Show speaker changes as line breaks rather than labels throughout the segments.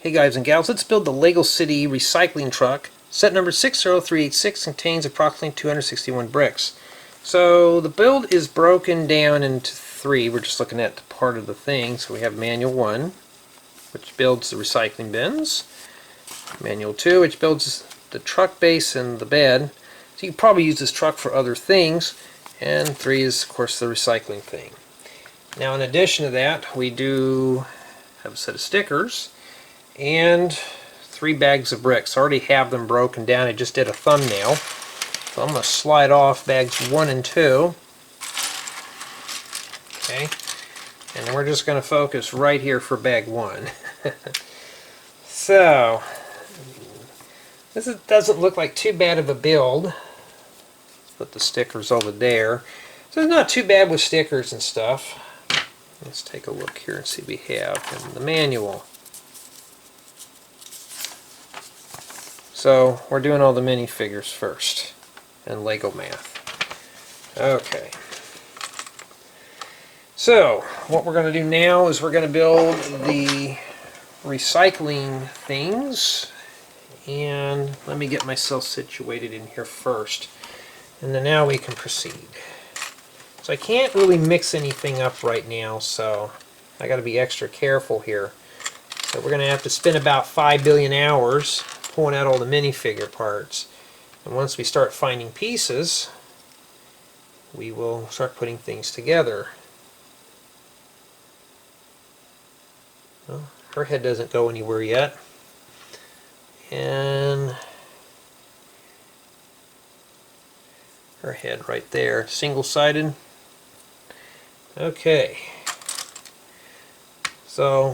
Hey guys and gals, let's build the Lego City recycling truck. Set number 60386 contains approximately 261 bricks. So the build is broken down into three. We're just looking at part of the thing. So we have manual 1, which builds the recycling bins. Manual 2, which builds the truck base and the bed. So you can probably use this truck for other things. And 3 is, of course, the recycling thing. Now in addition to that, we do have a set of stickers and 3 bags of bricks. I already have them broken down. I just did a thumbnail. So I'm going to slide off bags 1 and 2. Okay. And then we're just going to focus right here for bag 1. So, this doesn't look like too bad of a build. Let's put the stickers over there. So it's not too bad with stickers and stuff. Let's take a look here and see what we have in the manual. So we're doing all the minifigures first and Lego math. Okay. So what we're going to do now is we're going to build the recycling things. And let me get myself situated in here first. And then now we can proceed. So I can't really mix anything up right now, so I got to be extra careful here. So we're going to have to spend about 5 billion hours pulling out all the minifigure parts. And once we start finding pieces, we will start putting things together. Well, her head doesn't go anywhere yet. And her head right there, single-sided. Okay. So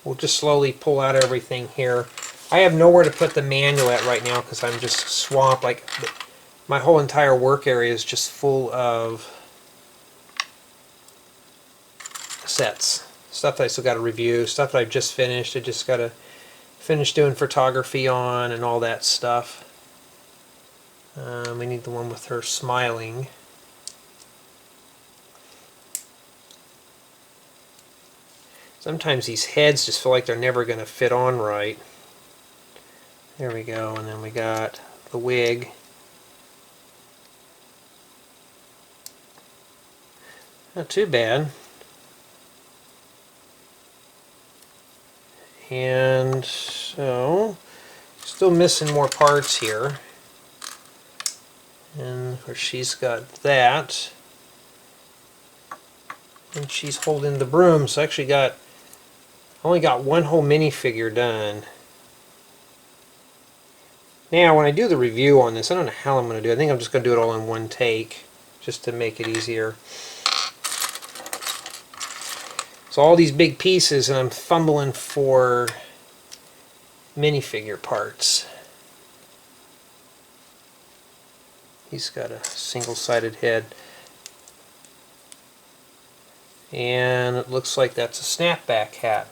we'll just slowly pull out everything here. I have nowhere to put the manual at right now because I'm just swamped. Like my whole entire work area is just full of sets. Stuff that I still got to review, stuff that I've just finished. I just got to finish doing photography on and all that stuff. We need the one with her smiling. Sometimes these heads just feel like they're never going to fit on right. There we go, and then we got the wig. Not too bad. And so, still missing more parts here. And where she's got that. And she's holding the broom, so I actually only got one whole minifigure done. Now, when I do the review on this, I don't know how I'm going to do it. I think I'm just going to do it all in one take, just to make it easier. So all these big pieces, and I'm fumbling for minifigure parts. He's got a single-sided head. And it looks like that's a snapback hat.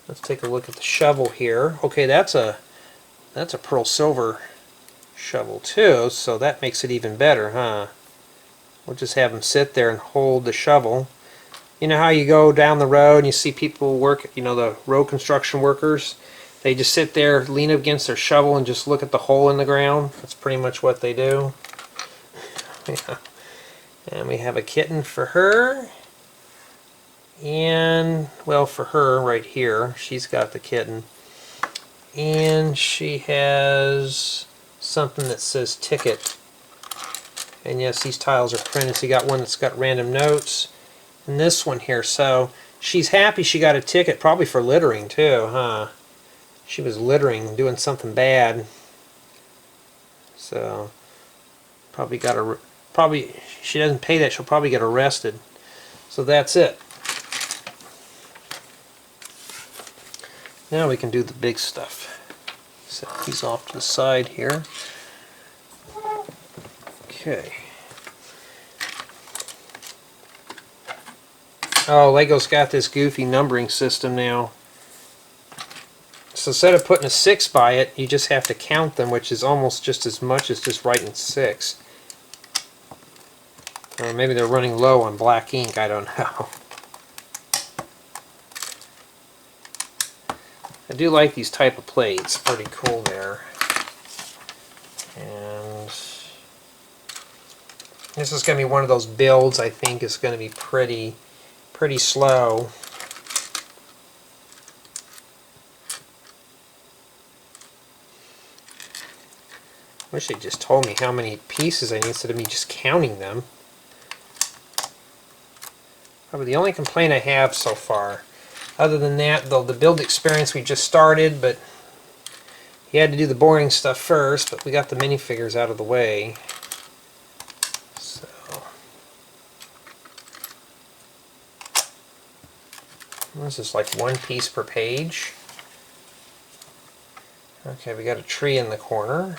Let's take a look at the shovel here. Okay, that's a pearl silver shovel too, so that makes it even better, huh? We'll just have him sit there and hold the shovel. You know how you go down the road and you see people work, you know, the road construction workers? They just sit there, lean up against their shovel and just look at the hole in the ground. That's pretty much what they do. Yeah. And we have a kitten for her. And, well, for her right here, she's got the kitten. And she has something that says ticket. And yes, these tiles are printed. So you got one that's got random notes. And this one here. So she's happy she got a ticket, probably for littering too, huh? She was littering, doing something bad. So probably she doesn't pay that, she'll probably get arrested. So that's it. Now we can do the big stuff. Set these off to the side here. Okay. Oh, Lego's got this goofy numbering system now. So instead of putting a 6 by it, you just have to count them, which is almost just as much as just writing 6. Or maybe they're running low on black ink, I don't know. I do like these type of plates. Pretty cool there. And this is going to be one of those builds I think is going to be pretty slow. Wish they just told me how many pieces I need instead of me just counting them. Probably the only complaint I have so far. Other than that, though, the build experience we just started, but you had to do the boring stuff first, but we got the minifigures out of the way. So, this is like one piece per page. Okay, we got a tree in the corner.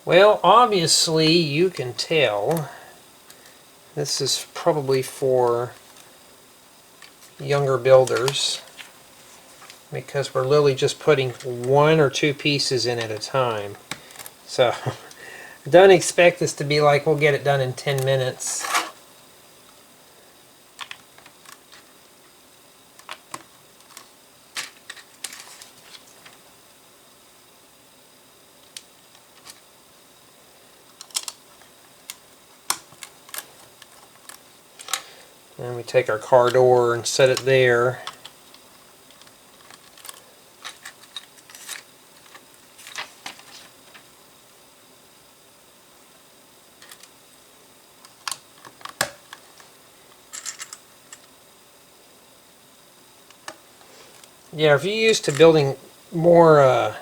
Well, obviously you can tell this is probably for younger builders because we're literally just putting one or two pieces in at a time. So don't expect this to be like we'll get it done in 10 minutes. And we take our car door and set it there. Yeah, if you're used to building more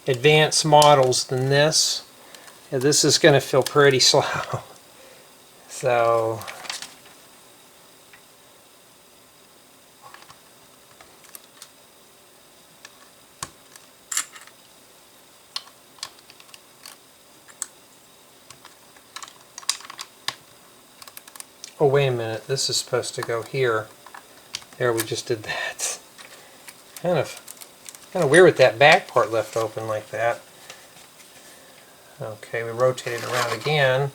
advanced models than this, yeah, this is going to feel pretty slow. So oh, wait a minute, this is supposed to go here. There, we just did that. Kind of weird with that back part left open like that. Okay, we rotate it around again.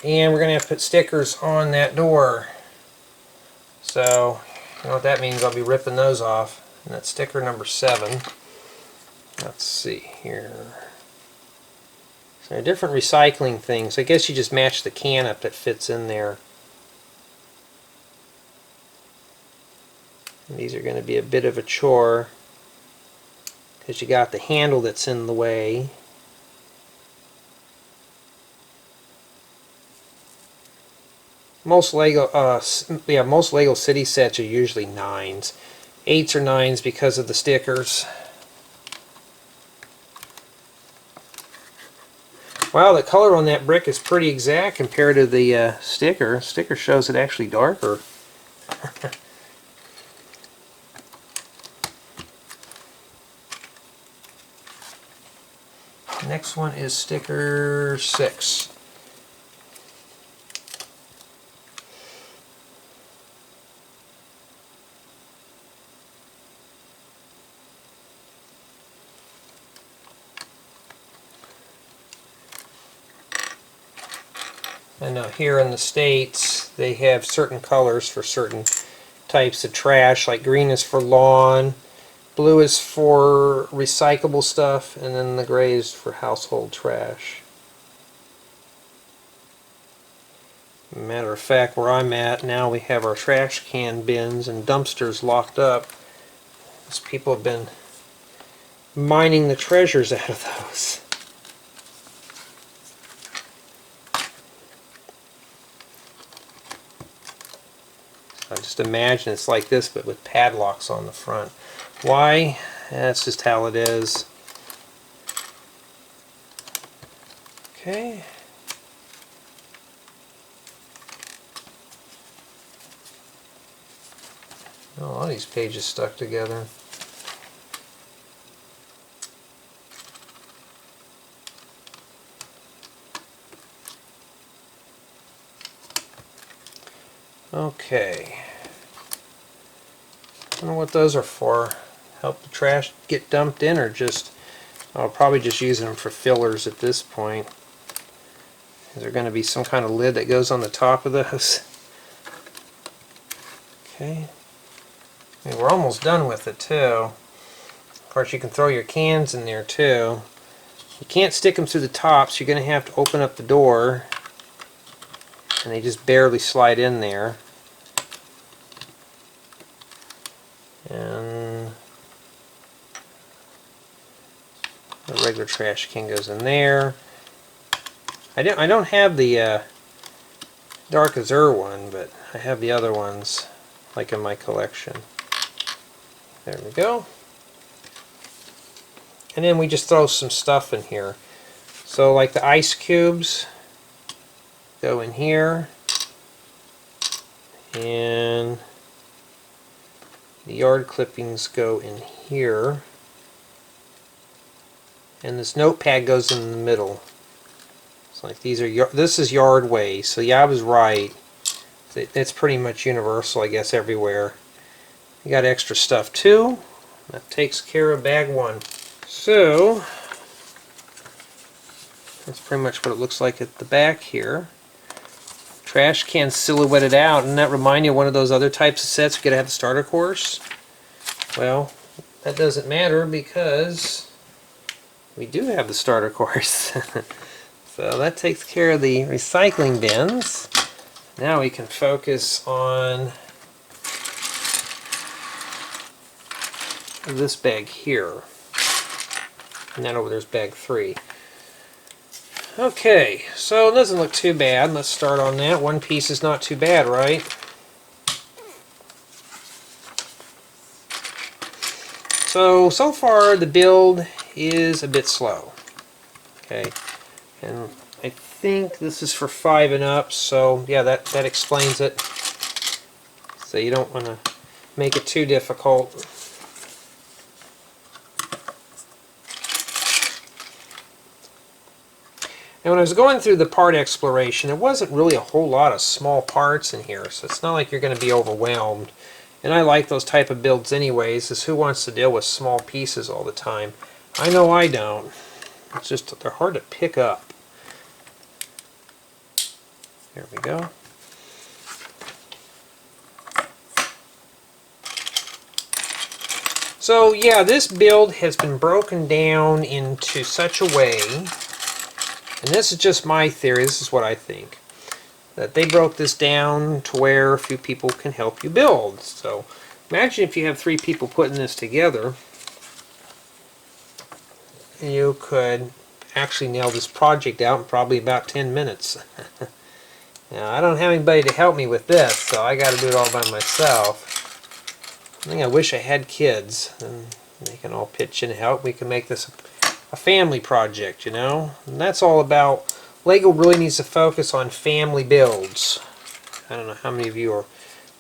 And we're going to have to put stickers on that door. So, you know what that means, I'll be ripping those off. And that's sticker number 7. Let's see here. So different recycling things. I guess you just match the can up that fits in there. And these are going to be a bit of a chore because you got the handle that's in the way. Most Lego City sets are usually 9s. 8s or 9s because of the stickers. Wow, the color on that brick is pretty exact compared to the sticker. Sticker shows it actually darker. Next one is sticker 6. I know here in the States they have certain colors for certain types of trash, like green is for lawn, blue is for recyclable stuff, and then the gray is for household trash. Matter of fact, where I'm at now we have our trash can bins and dumpsters locked up. Those people have been mining the treasures out of those. I just imagine it's like this but with padlocks on the front. Why? That's just how it is. Okay. Oh, a lot of these pages stuck together. Okay. I don't know what those are for. Help the trash get dumped in, or just, I'll probably just use them for fillers at this point. Is there going to be some kind of lid that goes on the top of those? Okay. And we're almost done with it too. Of course, you can throw your cans in there too. You can't stick them through the top, so you're going to have to open up the door, and they just barely slide in there. And the regular trash can goes in there. I don't have the Dark Azure one, but I have the other ones, like in my collection. There we go. And then we just throw some stuff in here. So like the ice cubes go in here, and the yard clippings go in here, and this notepad goes in the middle. So like these are this is yard waste. So yeah, I was right. It's pretty much universal, I guess, everywhere. You got extra stuff too. That takes care of bag one. So that's pretty much what it looks like at the back here. Trash can silhouetted out, and that remind you of one of those other types of sets you gotta have the starter course? Well, that doesn't matter because we do have the starter course. So that takes care of the recycling bins. Now we can focus on this bag here. And then over there's bag 3. Okay, so it doesn't look too bad. Let's start on that. One piece is not too bad, right? So far the build is a bit slow. Okay, and I think this is for 5 and up, so yeah, that explains it. So you don't want to make it too difficult. And when I was going through the part exploration, there wasn't really a whole lot of small parts in here, so it's not like you're going to be overwhelmed. And I like those type of builds anyways, is who wants to deal with small pieces all the time? I know I don't. It's just, they're hard to pick up. There we go. So yeah, this build has been broken down into such a way, and this is just my theory, this is what I think, that they broke this down to where a few people can help you build. So imagine if you have 3 people putting this together, you could actually nail this project out in probably about 10 minutes. Now, I don't have anybody to help me with this, so I got to do it all by myself. I think I wish I had kids, and they can all pitch in and help. We can make this a family project, you know? And that's all about, LEGO really needs to focus on family builds. I don't know how many of you are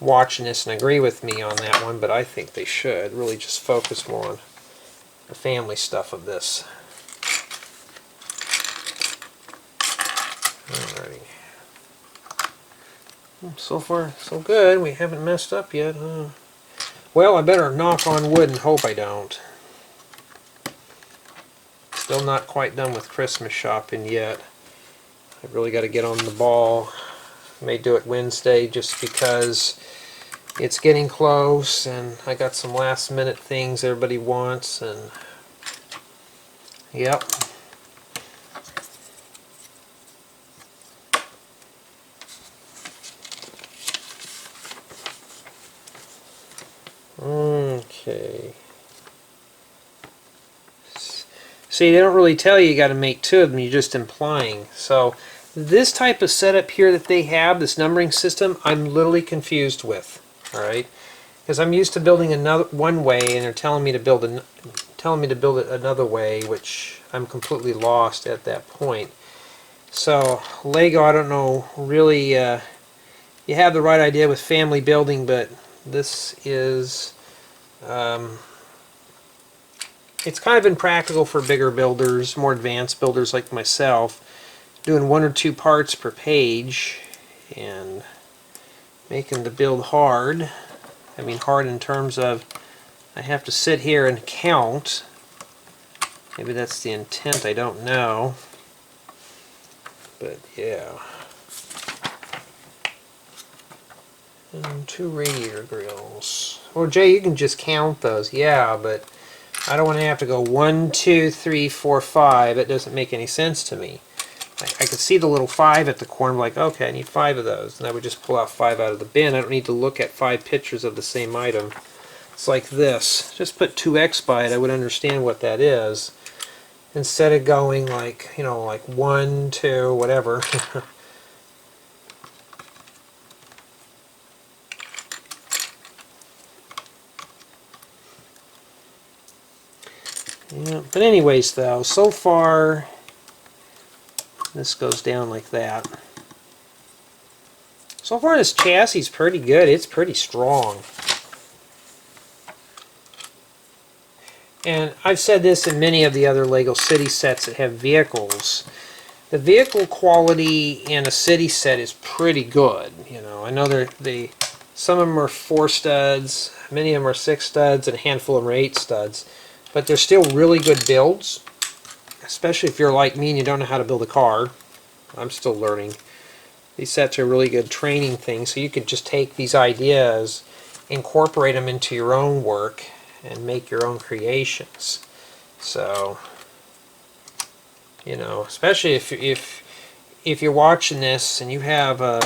watching this and agree with me on that one, but I think they should really just focus more on the family stuff of this. Alrighty. So far, so good. We haven't messed up yet. Well, I better knock on wood and hope I don't. Still not quite done with Christmas shopping yet. I really got to get on the ball. May do it Wednesday just because it's getting close and I got some last minute things everybody wants, and yep. Okay. See, they don't really tell you got to make 2 of them, you're just implying. So this type of setup here that they have, this numbering system, I'm literally confused with. Alright? Because I'm used to building one way, and they're telling me to build it another way, which I'm completely lost at that point. So LEGO, I don't know, really, you have the right idea with family building, but this is, it's kind of impractical for bigger builders, more advanced builders like myself, doing 1 or 2 parts per page and making the build hard. I mean hard in terms of I have to sit here and count. Maybe that's the intent, I don't know. But yeah. And 2 radiator grills. Well, Jay, you can just count those. Yeah, but I don't want to have to go 1, 2, 3, 4, 5. It doesn't make any sense to me. I could see the little 5 at the corner, like, okay, I need 5 of those. And I would just pull out 5 out of the bin. I don't need to look at 5 pictures of the same item. It's like this. Just put 2x by it. I would understand what that is. Instead of going like, you know, like 1, 2, whatever. Yeah, but anyways, though, so far, this goes down like that. So far, this chassis is pretty good. It's pretty strong. And I've said this in many of the other LEGO City sets that have vehicles. The vehicle quality in a city set is pretty good. You know, I know some of them are 4 studs, many of them are 6 studs, and a handful of them are 8 studs. But they're still really good builds, especially if you're like me and you don't know how to build a car. I'm still learning. These sets are really good training things, so you could just take these ideas, incorporate them into your own work, and make your own creations. So, you know, especially if you're watching this and you have a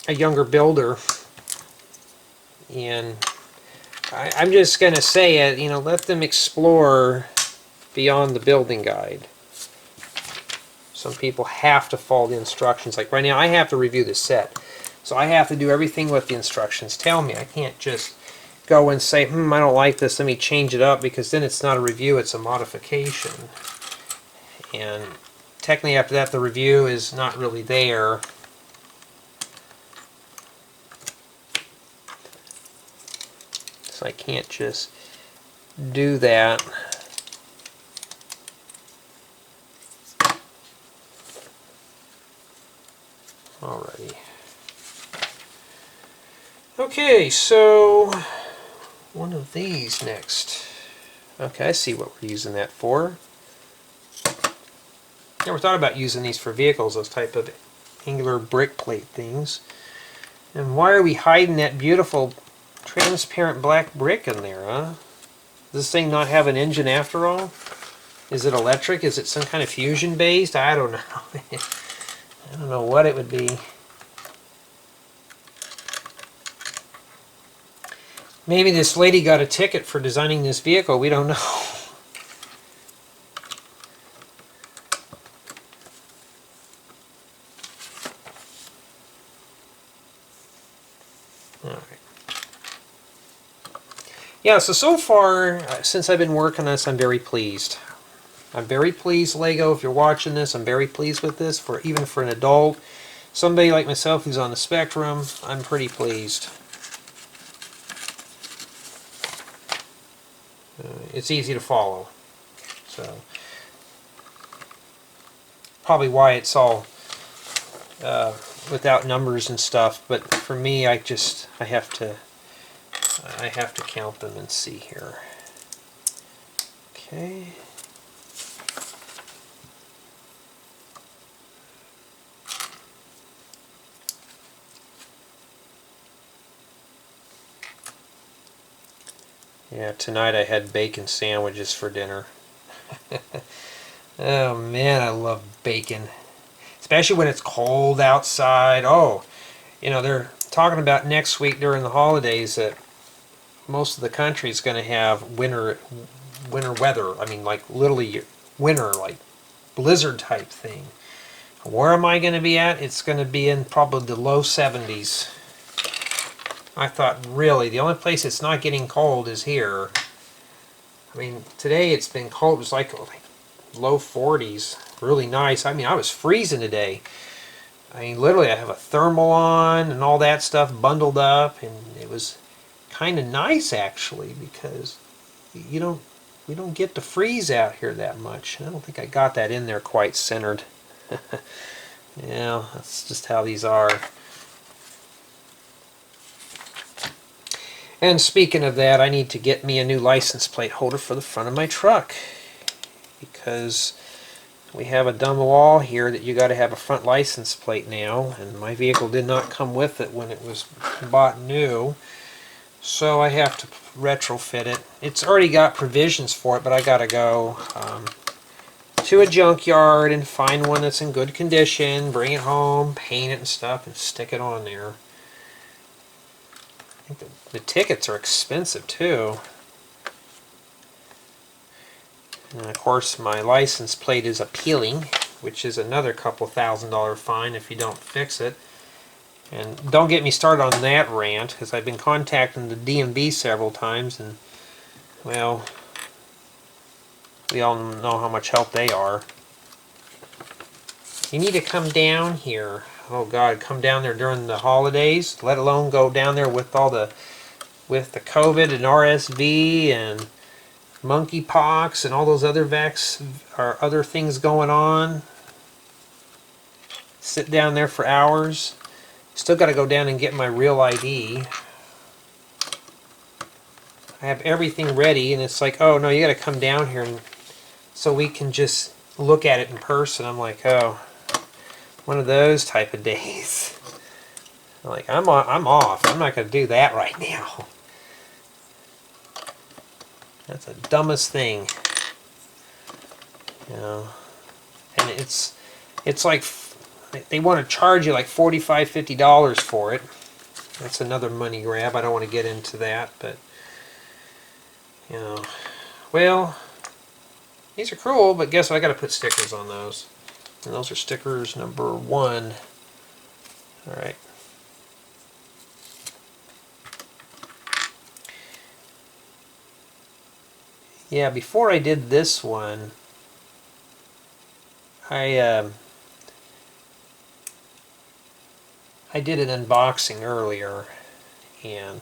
younger builder, and I'm just going to say it, you know, let them explore beyond the building guide. Some people have to follow the instructions. Like right now, I have to review this set. So I have to do everything what the instructions tell me. I can't just go and say, I don't like this, let me change it up, because then it's not a review, it's a modification. And technically after that, the review is not really there. So I can't just do that. Alrighty. Okay, so one of these next. Okay, I see what we're using that for. Never thought about using these for vehicles, those type of angular brick plate things. And why are we hiding that beautiful transparent black brick in there, huh? Does this thing not have an engine after all? Is it electric? Is it some kind of fusion based? I don't know. I don't know what it would be. Maybe this lady got a ticket for designing this vehicle. We don't know. All right. Yeah, so far, since I've been working on this, I'm very pleased. I'm very pleased, LEGO. If you're watching this, I'm very pleased with this. Even for an adult, somebody like myself who's on the spectrum, I'm pretty pleased. It's easy to follow. So, probably why it's all without numbers and stuff. But for me, I have to count them and see here. Okay. Yeah, tonight I had bacon sandwiches for dinner. Oh man, I love bacon. Especially when it's cold outside. Oh, you know, they're talking about next week during the holidays that most of the country is going to have winter weather. I mean, like literally winter, like blizzard type thing. Where am I going to be at? It's going to be in probably the low 70s. I thought, really, the only place it's not getting cold is here. I mean, today it's been cold. It was like low 40s. Really nice. I mean, I was freezing today. I mean, literally, I have a thermal on and all that stuff bundled up, and it was kind of nice, actually, because we don't get to freeze out here that much. I don't think I got that in there quite centered. Yeah, that's just how these are. And speaking of that, I need to get me a new license plate holder for the front of my truck, because we have a dumb law here that you got to have a front license plate now, and my vehicle did not come with it when it was bought new, so I have to retrofit it. It's already got provisions for it, but I got to go to a junkyard and find one that's in good condition, bring it home, paint it and stuff, and stick it on there. I think the tickets are expensive too. And of course my license plate is appealing, which is another couple $1,000 fine if you don't fix it. And don't get me started on that rant, because I've been contacting the DMV several times, and well, we all know how much help they are. You need to come down here. Oh God, come down there during the holidays, let alone go down there with all the COVID and RSV and monkeypox and all those other other things going on. Sit down there for hours. Still got to go down and get my real ID. I have everything ready, and it's like, oh no, you got to come down here and so we can just look at it in person. I'm like, oh, one of those type of days. I'm like, I'm off. I'm not going to do that right now. That's the dumbest thing, you know. And it's like they want to charge you like $45, $50 for it. That's another money grab. I don't want to get into that, but you know, well, these are cool, but guess what? I got to put stickers on those, and those are stickers number 1. All right. Yeah, before I did this one, I did an unboxing earlier, and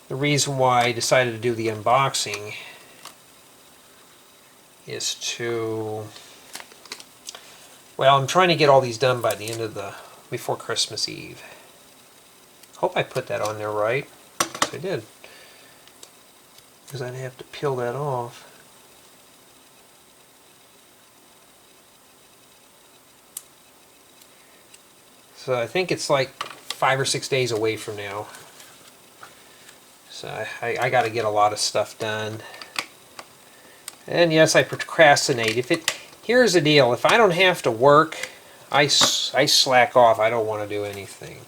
the reason why I decided to do the unboxing is to, well, I'm trying to get all these done by the end of before Christmas Eve. Hope I put that on there right. Yes, I did. Because I'd have to peel that off. So I think it's like 5 or 6 days away from now. So I got to get a lot of stuff done. And yes, I procrastinate. Here's the deal. If I don't have to work, I slack off. I don't want to do anything.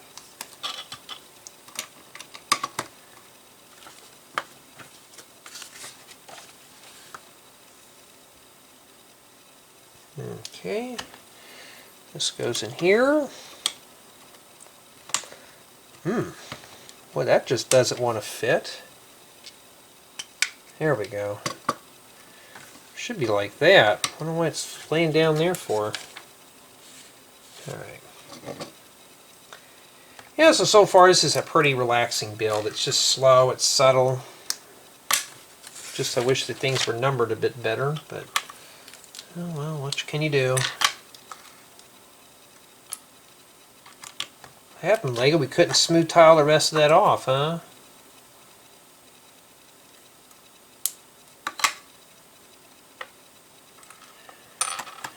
Okay, this goes in here. Boy, that just doesn't want to fit. There we go. Should be like that. I don't know why it's laying down there for. Alright. Yeah, so far this is a pretty relaxing build. It's just slow, it's subtle. Just I wish the things were numbered a bit better, but oh well, what can you do? What happened, Lego? We couldn't smooth tile the rest of that off, huh?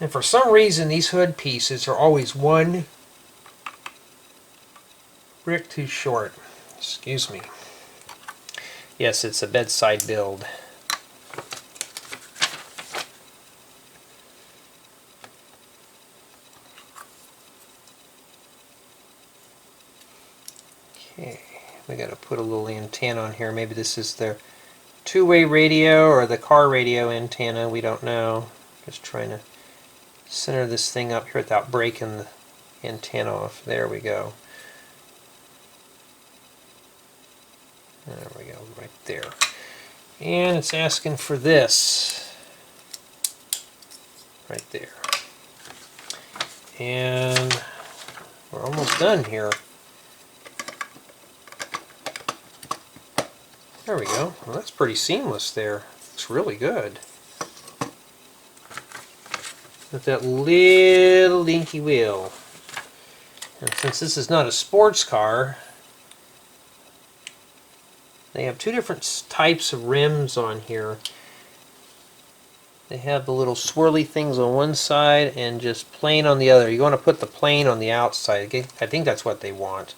And for some reason, these hood pieces are always one brick too short. Excuse me. Yes, it's a bedside build. Okay, we got to put a little antenna on here. Maybe this is their two-way radio or the car radio antenna. We don't know. Just trying to center this thing up here without breaking the antenna off. There we go. There we go, right there. And it's asking for this. Right there. And we're almost done here. There we go. Well, that's pretty seamless there. Looks really good. With that little dinky wheel. And since this is not a sports car, they have two different types of rims on here. They have the little swirly things on one side and just plain on the other. You want to put the plain on the outside. I think that's what they want.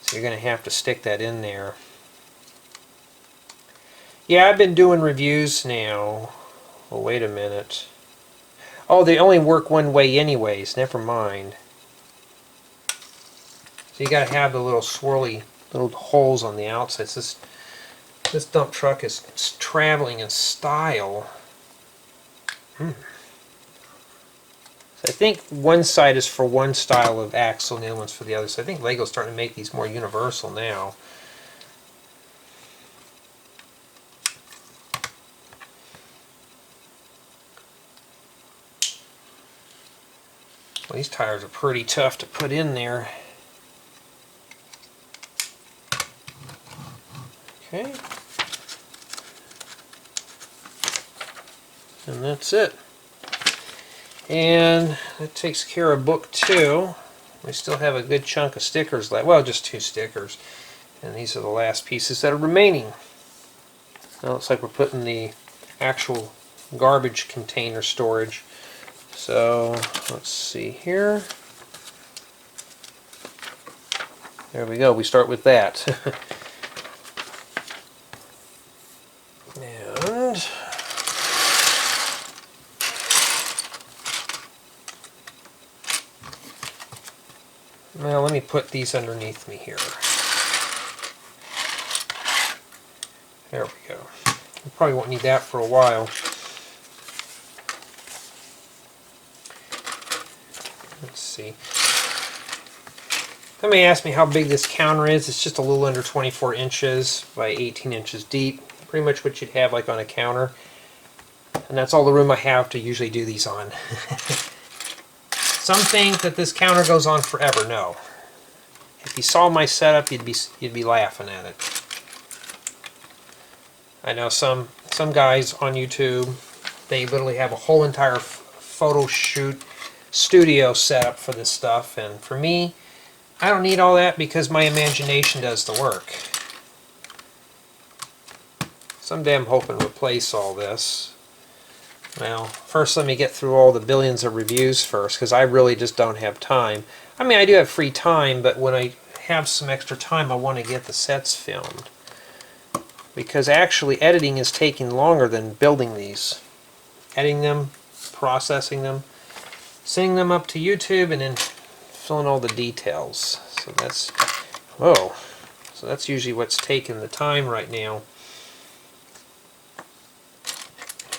So you're going to have to stick that in there. Yeah, I've been doing reviews now. Well, wait a minute. Oh, they only work one way anyways. Never mind. So you got to have the little swirly little holes on the outside. This dump truck is traveling in style. So I think one side is for one style of axle and the other one's for the other. So I think Lego's starting to make these more universal now. Well, these tires are pretty tough to put in there. Okay. And that's it. And that takes care of book 2. We still have a good chunk of stickers left. Well, just 2 stickers. And these are the last pieces that are remaining. Now it looks like we're putting the actual garbage container storage. So let's see here. There we go. We start with that. And now let me put these underneath me here. There we go. We probably won't need that for a while. Let's see. Somebody asked me how big this counter is. It's just a little under 24 inches by 18 inches deep. Pretty much what you'd have like on a counter. And that's all the room I have to usually do these on. Some think that this counter goes on forever. No. If you saw my setup, you'd be laughing at it. I know some guys on YouTube, they literally have a whole entire photo shoot studio setup for this stuff, and for me, I don't need all that because my imagination does the work. Someday I'm hoping to replace all this. Well, first let me get through all the billions of reviews first, because I really just don't have time. I mean, I do have free time, but when I have some extra time, I want to get the sets filmed. Because actually editing is taking longer than building these. Editing them, processing them, sending them up to YouTube, and then filling all the details. So that's usually what's taking the time right now.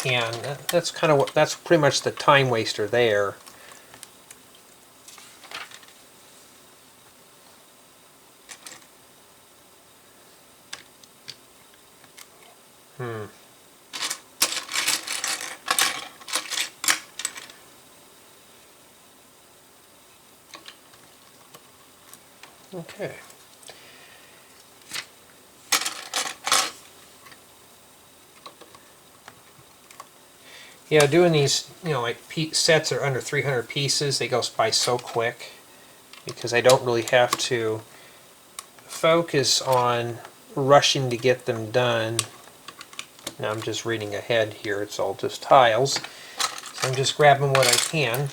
And that's pretty much the time waster there. Okay. Yeah, doing these, like sets are under 300 pieces, they go by so quick because I don't really have to focus on rushing to get them done. Now I'm just reading ahead here, it's all just tiles. So I'm just grabbing what I can.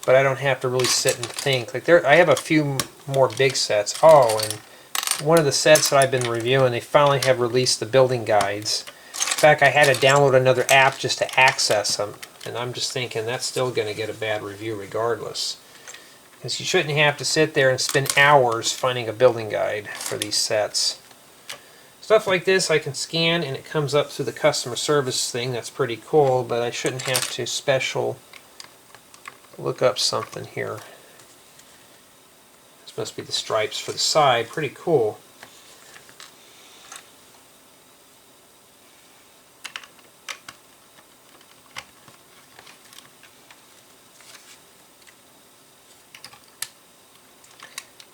But I don't have to really sit and think. Like I have a few more big sets. Oh, and one of the sets that I've been reviewing, they finally have released the building guides. In fact, I had to download another app just to access them. And I'm just thinking that's still going to get a bad review regardless. Because you shouldn't have to sit there and spend hours finding a building guide for these sets. Stuff like this I can scan and it comes up through the customer service thing. That's pretty cool, but I shouldn't have to special look up something here. This must be the stripes for the side. Pretty cool.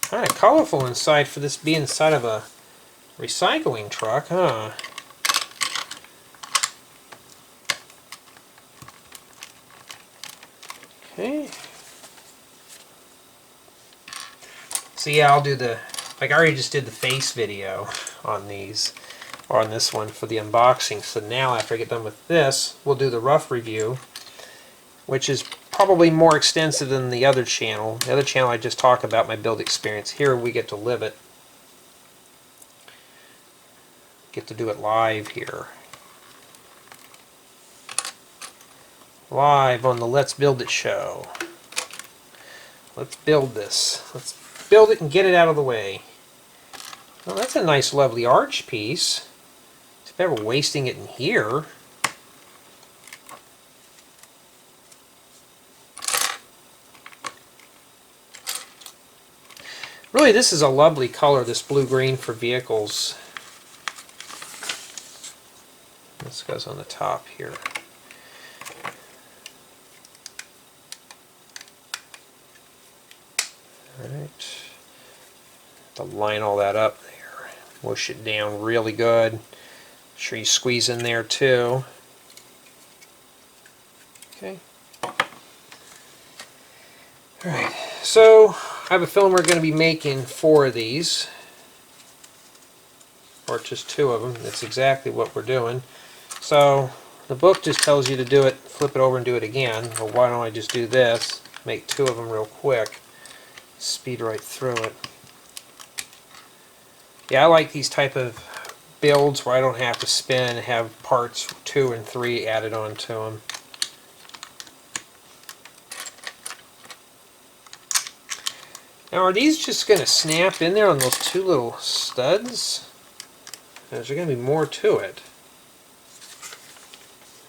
Kind of colorful inside for this being inside of a recycling truck, huh? Okay. So yeah, I'll do I already just did the face video on these. on this one for the unboxing. So now after I get done with this, we'll do the rough review, which is probably more extensive than the other channel. The other channel I just talk about my build experience. Here we get to live it. Get to do it live here. Live on the Let's Build It show. Let's build this. Let's build it and get it out of the way. Well, that's a nice lovely arch piece. If ever wasting it in here. Really, this is a lovely color, this blue-green for vehicles. This goes on the top here. Alright. To line all that up there. Whoosh it down really good. Make sure you squeeze in there too. Okay. Alright, so I have a film we're going to be making 4 of these. Or just 2 of them. That's exactly what we're doing. So the book just tells you to do it, flip it over and do it again. Well, why don't I just do this, make 2 of them real quick, speed right through it. Yeah, I like these type of builds where I don't have to spin and have parts 2 and 3 added on to them. Now are these just going to snap in there on those 2 little studs? Or is there going to be more to it?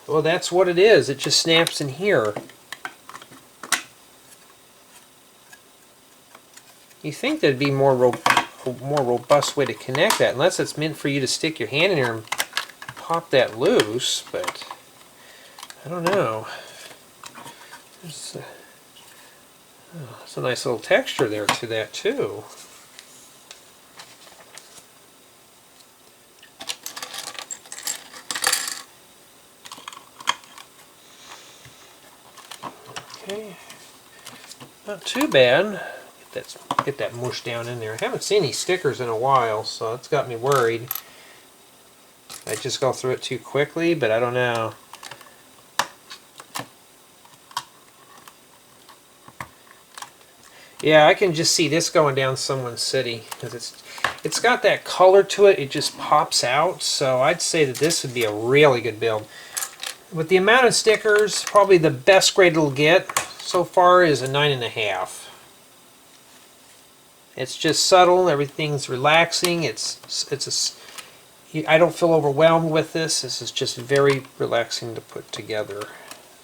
Well, that's what it is. It just snaps in here. You think there'd be a more robust way to connect that, unless it's meant for you to stick your hand in there and pop that loose, but I don't know. There's a nice little texture there to that too. Okay, not too bad. Get that mush down in there. I haven't seen any stickers in a while, so that's got me worried. I just go through it too quickly, but I don't know. Yeah, I can just see this going down someone's city because it's got that color to it. It just pops out. So I'd say that this would be a really good build. With the amount of stickers, probably the best grade it'll get so far is a 9.5. It's just subtle. Everything's relaxing. I don't feel overwhelmed with this. This is just very relaxing to put together.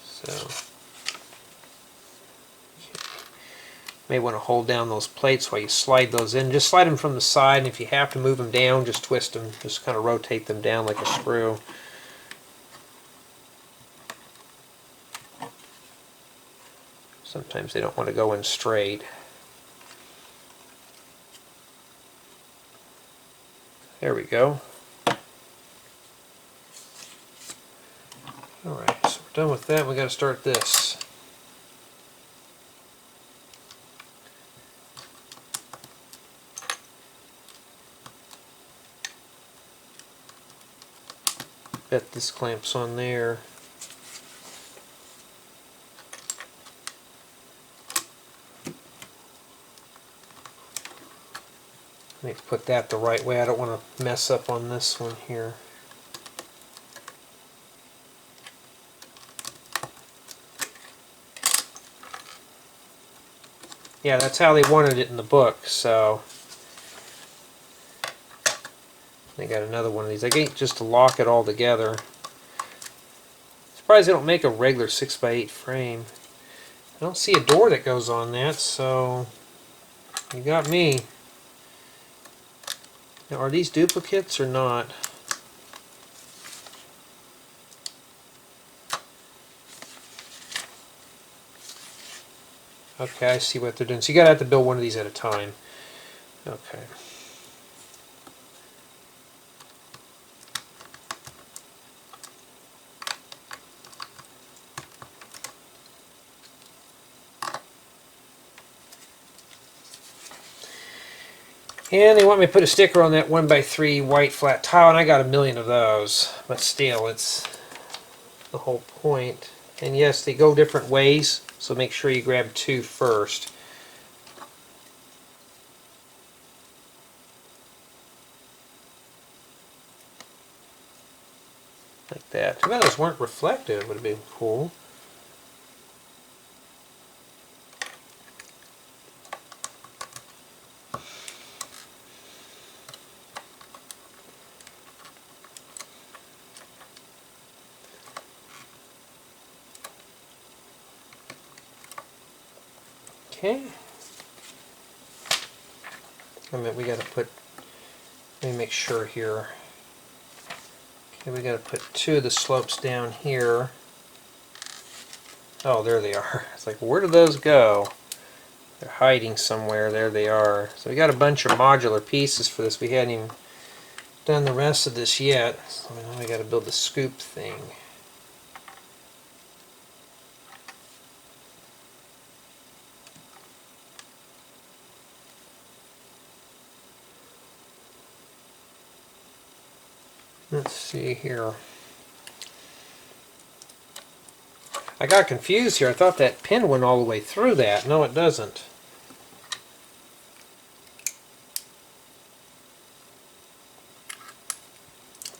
So. May want to hold down those plates while you slide those in. Just slide them from the side, and if you have to move them down, just twist them. Just kind of rotate them down like a screw. Sometimes they don't want to go in straight. There we go. Alright, so we're done with that. We've got to start this. Bet this clamps on there. Let me put that the right way. I don't want to mess up on this one here. Yeah, that's how they wanted it in the book, so they got another one of these. I think just to lock it all together. Surprised they don't make a regular 6x8 frame. I don't see a door that goes on that, so you got me. Now, are these duplicates or not? Okay, I see what they're doing. So you gotta have to build one of these at a time. Okay. And they want me to put a sticker on that 1x3 white flat tile, and I got a million of those. But still, it's the whole point. And yes, they go different ways, so make sure you grab 2 first. Like that. Too bad those weren't reflective. It would have been cool. Okay. And then we got to put, let me make sure here. Okay, we got to put 2 of the slopes down here. Oh, there they are. It's like, where do those go? They're hiding somewhere. There they are. So we got a bunch of modular pieces for this. We hadn't even done the rest of this yet. So now we got to build the scoop thing. Let's see here. I got confused here. I thought that pin went all the way through that. No, it doesn't.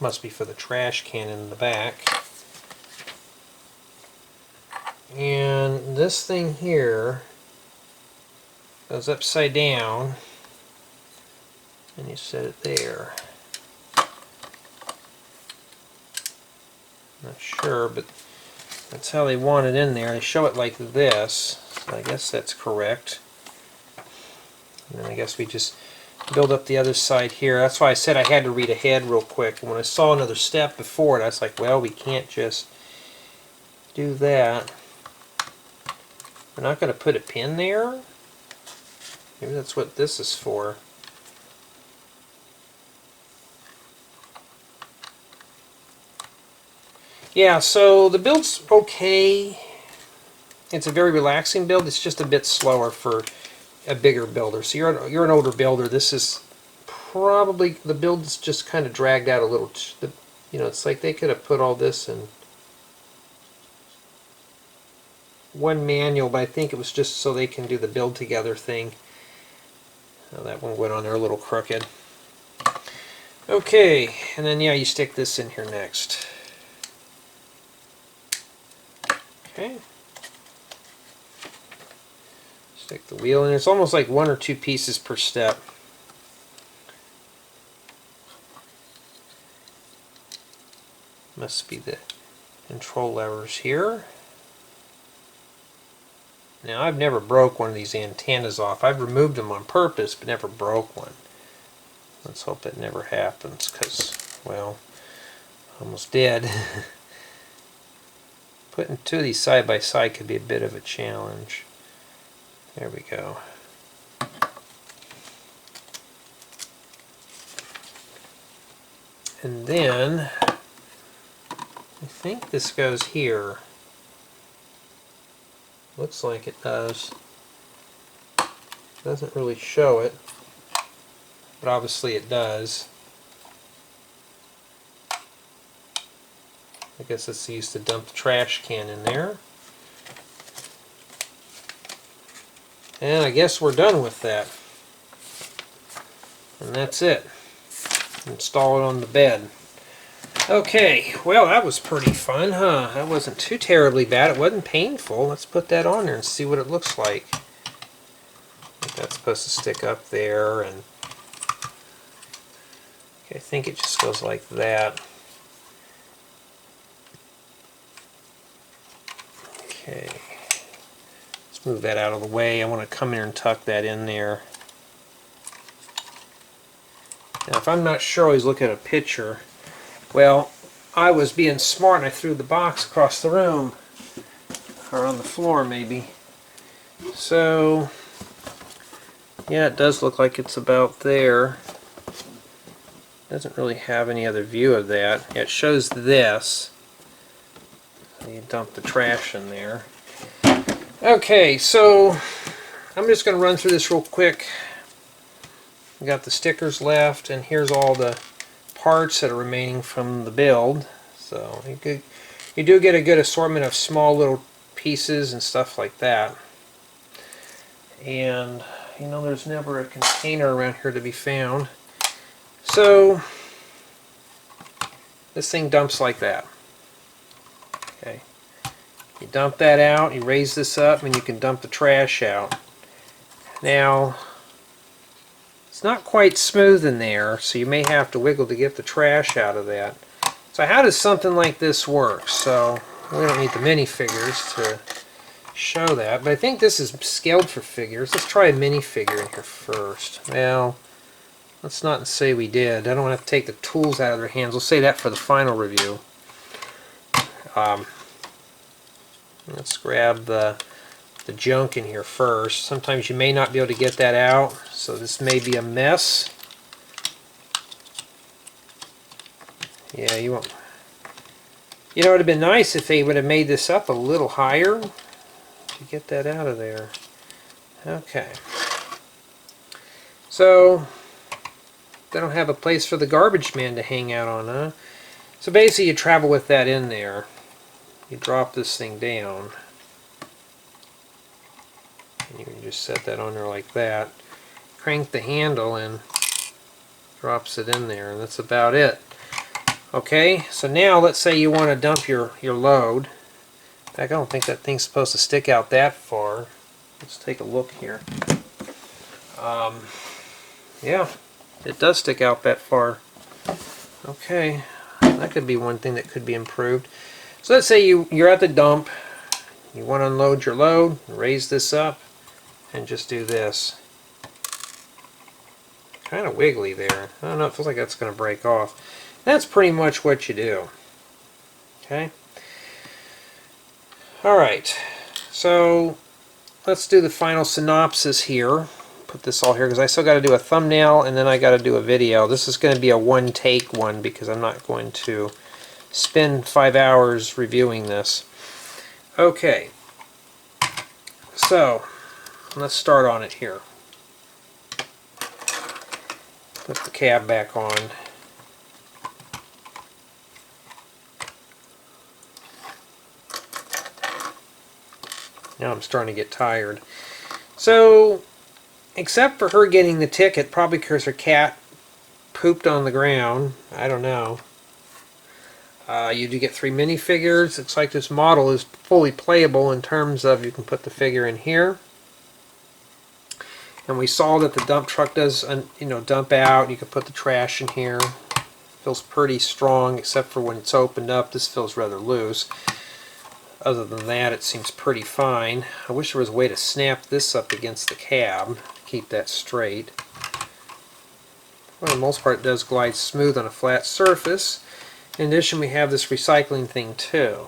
Must be for the trash can in the back. And this thing here goes upside down, and you set it there. Not sure, but that's how they want it in there. They show it like this, so I guess that's correct. And then I guess we just build up the other side here. That's why I said I had to read ahead real quick. And when I saw another step before it, I was like, well, we can't just do that. We're not going to put a pin there? Maybe that's what this is for. Yeah, so the build's okay. It's a very relaxing build. It's just a bit slower for a bigger builder. So you're an older builder. This is probably, the build's just kind of dragged out a little. You know, it's like they could have put all this in one manual, but I think it was just so they can do the build together thing. Oh, that one went on there a little crooked. Okay, and then yeah, you stick this in here next. Okay. Stick the wheel in. It's almost like 1 or 2 pieces per step. Must be the control levers here. Now, I've never broke one of these antennas off. I've removed them on purpose, but never broke one. Let's hope it never happens, because, well, almost did. Putting 2 of these side by side could be a bit of a challenge. There we go. And then, I think this goes here. Looks like it does. Doesn't really show it, but obviously it does. I guess it's used to dump the trash can in there. And I guess we're done with that. And that's it. Install it on the bed. Okay, well that was pretty fun, huh? That wasn't too terribly bad. It wasn't painful. Let's put that on there and see what it looks like. That's supposed to stick up there, and okay, I think it just goes like that. Okay, let's move that out of the way. I want to come here and tuck that in there. Now, if I'm not sure, I always look at a picture. Well, I was being smart and I threw the box across the room, or on the floor maybe. So, yeah, it does look like it's about there. Doesn't really have any other view of that. Yeah, it shows this. You dump the trash in there. Okay, so I'm just going to run through this real quick. We got the stickers left, and here's all the parts that are remaining from the build. So you do get a good assortment of small little pieces and stuff like that. And you know, there's never a container around here to be found. So this thing dumps like that. Okay. You dump that out, you raise this up, and you can dump the trash out. Now, it's not quite smooth in there, so you may have to wiggle to get the trash out of that. So how does something like this work? So we don't need the minifigures to show that, but I think this is scaled for figures. Let's try a minifigure in here first. Well, let's not say we did. I don't have to take the tools out of their hands. We'll say that for the final review. Let's grab the junk in here first. Sometimes you may not be able to get that out, so this may be a mess. Yeah, you won't. You know, it would have been nice if they would have made this up a little higher to get that out of there. Okay. So, they don't have a place for the garbage man to hang out on, huh? So basically you travel with that in there. You drop this thing down. And you can just set that on there like that. Crank the handle and drops it in there, and that's about it. Okay, so now let's say you want to dump your load. In fact, I don't think that thing's supposed to stick out that far. Let's take a look here. Yeah, it does stick out that far. Okay, that could be one thing that could be improved. So let's say you're at the dump, you want to unload your load, raise this up, and just do this. Kind of wiggly there. I don't know, it feels like that's going to break off. That's pretty much what you do. Okay? Alright, so let's do the final synopsis here. Put this all here because I still got to do a thumbnail and then I got to do a video. This is going to be a one-take one because I'm not going to spend 5 hours reviewing this. Okay, so let's start on it here. Put the cab back on. Now I'm starting to get tired. So, except for her getting the ticket, probably because her cat pooped on the ground, I don't know. You do get 3 minifigures. Looks like this model is fully playable in terms of you can put the figure in here. And we saw that the dump truck does, dump out. You can put the trash in here. Feels pretty strong, except for when it's opened up. This feels rather loose. Other than that, it seems pretty fine. I wish there was a way to snap this up against the cab to keep that straight. For the most part, it does glide smooth on a flat surface. In addition, we have this recycling thing too.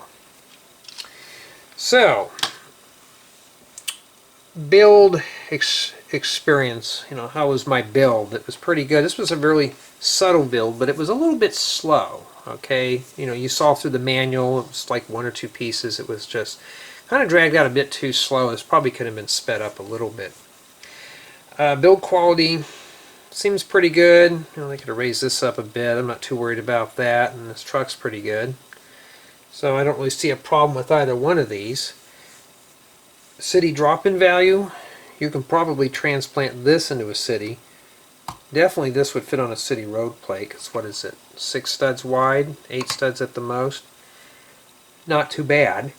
So, build experience. How was my build? It was pretty good. This was a really subtle build, but it was a little bit slow. Okay, you saw through the manual, it was like 1 or 2 pieces. It was just kind of dragged out a bit too slow. This probably could have been sped up a little bit. Build quality seems pretty good. They could have raised this up a bit. I'm not too worried about that, and this truck's pretty good. So I don't really see a problem with either one of these. City drop-in value, you can probably transplant this into a city. Definitely this would fit on a city road plate, because what is it, 6 studs wide, 8 studs at the most. Not too bad.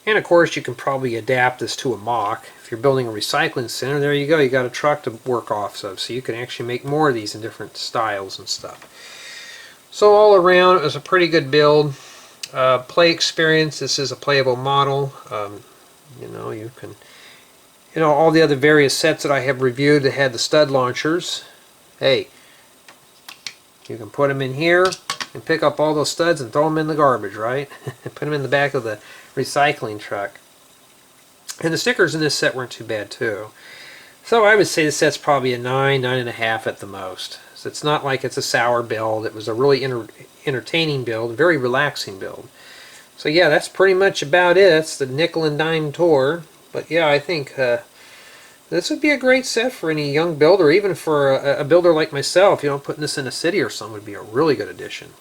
And of course you can probably adapt this to a mock. If you're building a recycling center, there you go, you got a truck to work off of, so you can actually make more of these in different styles and stuff. So all around, it was a pretty good build. Play experience, this is a playable model. You can, all the other various sets that I have reviewed that had the stud launchers. Hey, you can put them in here and pick up all those studs and throw them in the garbage, right? Put them in the back of the recycling truck. And the stickers in this set weren't too bad too. So I would say the set's probably a 9, 9.5 at the most. So it's not like it's a sour build. It was a really entertaining build, a very relaxing build. So yeah, that's pretty much about it. It's the nickel and dime tour. But yeah, I think This would be a great set for any young builder, even for a builder like myself. You know, putting this in a city or something would be a really good addition.